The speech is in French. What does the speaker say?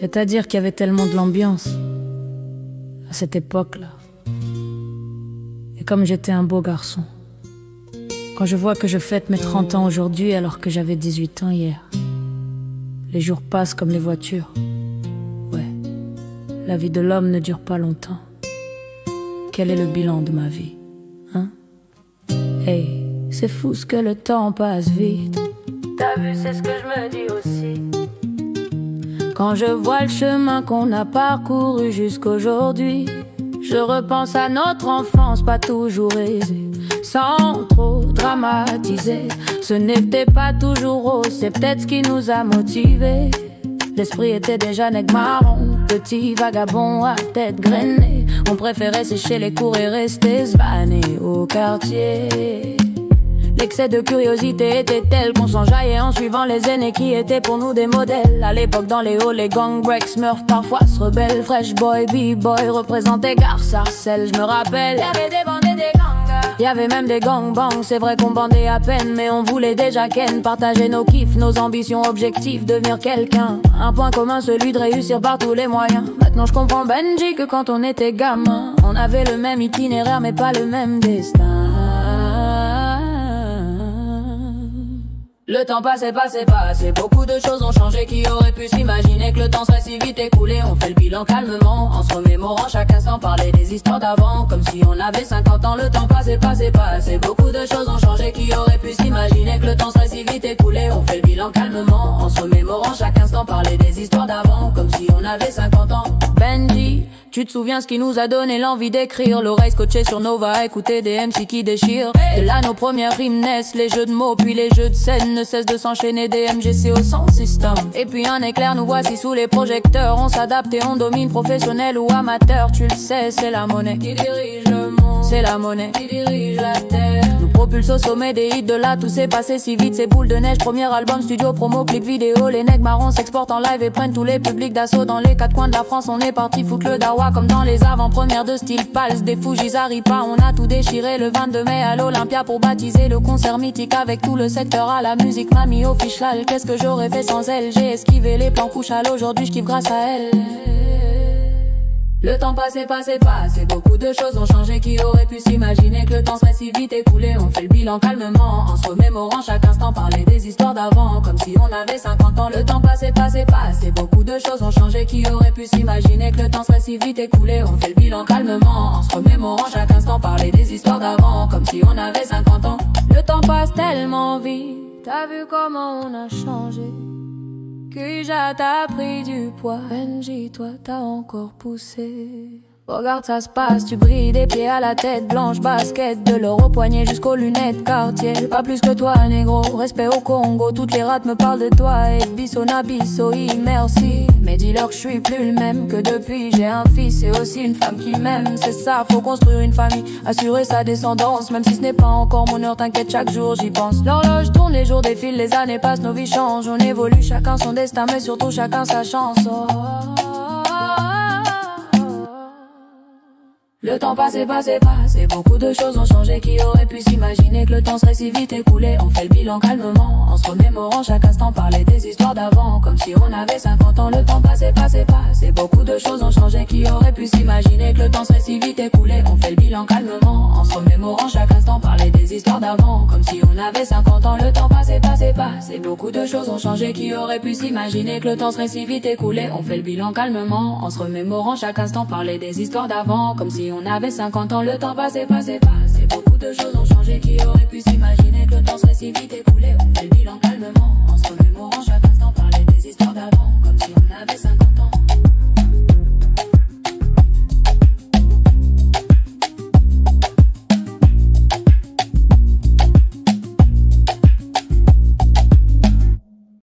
C'est-à-dire qu'il y avait tellement de l'ambiance à cette époque-là. Et comme j'étais un beau garçon, quand je vois que je fête mes 30 ans aujourd'hui alors que j'avais 18 ans hier, les jours passent comme les voitures. Ouais, la vie de l'homme ne dure pas longtemps. Quel est le bilan de ma vie, hein? Hey, c'est fou ce que le temps passe vite. T'as vu, c'est ce que je me dis aussi. Quand je vois le chemin qu'on a parcouru jusqu'aujourd'hui, je repense à notre enfance pas toujours aisée. Sans trop dramatiser, ce n'était pas toujours rose, c'est peut-être ce qui nous a motivés. L'esprit était déjà nègre marron, petit vagabond à tête grainée. On préférait sécher les cours et rester svané au quartier. L'excès de curiosité était tel qu'on s'enjaillait en suivant les aînés qui étaient pour nous des modèles. À l'époque dans les halls, les gang breaks, Smurf parfois se rebelle. Fresh boy, b-boy, représentait Gare Sarcelles, je me rappelle. Y'avait des bandes et des gangs, y'avait même des gangbangs. C'est vrai qu'on bandait à peine, mais on voulait déjà ken. Partager nos kiffs, nos ambitions, objectifs, devenir quelqu'un. Un point commun, celui de réussir par tous les moyens. Maintenant je comprends Benji que quand on était gamin, on avait le même itinéraire mais pas le même destin. Le temps passait, beaucoup de choses ont changé. Qui aurait pu s'imaginer que le temps serait si vite écoulé? On fait le bilan calmement, en se remémorant chaque instant, parler des histoires d'avant, comme si on avait 50 ans. Le temps passait, beaucoup de choses ont changé. Qui aurait pu s'imaginer que le temps serait si vite écoulé? On fait le bilan calmement, en se remémorant chaque instant, parler des histoires d'avant, comme si on avait 50 ans. Benji, tu te souviens ce qui nous a donné l'envie d'écrire? L'oreille scotchée sur Nova, écouter des MC qui déchirent. De là nos premières rimes naissent, les jeux de mots puis les jeux de scène ne cessent de s'enchaîner. Des MGC au sound system. Et puis un éclair, nous voici sous les projecteurs. On s'adapte et on domine, professionnel ou amateur. Tu le sais, c'est la monnaie qui dirige le monde, c'est la monnaie qui dirige la terre. Nous propulse au sommet des hits, de là tout s'est passé si vite. C'est boule de neige, premier album, studio, promo, clip vidéo. Les nègres marrons s'exportent en live et prennent tous les publics d'assaut. Dans les quatre coins de la France, on est parti foutre le dawa comme dans les avant-premières de style Pals. Des Fujis Aripa, on a tout déchiré le 22 mai à l'Olympia pour baptiser le concert mythique avec tout le secteur à la musique. Mamie official, qu'est-ce que j'aurais fait sans elle? J'ai esquivé les plans couchal, aujourd'hui je kiffe grâce à elle. Le temps passait, beaucoup de choses ont changé. Qui aurait pu s'imaginer que le temps serait si vite écoulé? On fait le bilan calmement, en se remémorant chaque instant, parler des histoires d'avant, comme si on avait 50 ans. Le temps passait, beaucoup de choses ont changé. Qui aurait pu s'imaginer que le temps serait si vite écoulé? On fait le bilan calmement, en se remémorant chaque instant, parler des histoires d'avant, comme si on avait 50 ans. Le temps passe tellement vite, t'as vu comment on a changé? Kuja t'as pris du poids, Benji toi t'as encore poussé. Regarde ça se passe, tu brilles des pieds à la tête, blanche basket, de l'or au poignet jusqu'aux lunettes Cartier. Pas plus que toi négro, respect au Congo, toutes les rates me parlent de toi. Et Bissona Bissoi, merci. Mais dis-leur que je suis plus le même, que depuis j'ai un fils et aussi une femme qui m'aime. C'est ça, faut construire une famille, assurer sa descendance. Même si ce n'est pas encore mon heure, t'inquiète chaque jour j'y pense. L'horloge tourne, les jours défilent, les années passent, nos vies changent. On évolue, chacun son destin mais surtout chacun sa chance. Le temps passait, beaucoup de choses ont changé. Qui aurait pu s'imaginer que le temps serait si vite écoulé? On fait le bilan calmement, en se remémorant chaque instant, parler des histoires d'avant, comme si on avait 50 ans. Le temps passait, beaucoup de choses ont changé. Qui aurait pu s'imaginer que le temps serait si vite écoulé? On fait le bilan calmement, en se remémorant chaque instant, parler des histoires d'avant, comme si on avait 50 ans. Le temps passait, beaucoup de choses ont changé. Qui aurait pu s'imaginer que le temps serait si vite écoulé? On fait le bilan calmement, en se remémorant chaque instant, parler des histoires d'avant, comme si on avait 50 ans. Le temps passait, beaucoup de choses ont changé. Qui aurait pu s'imaginer que le temps serait si vite écoulé? On fait le bilan calmement.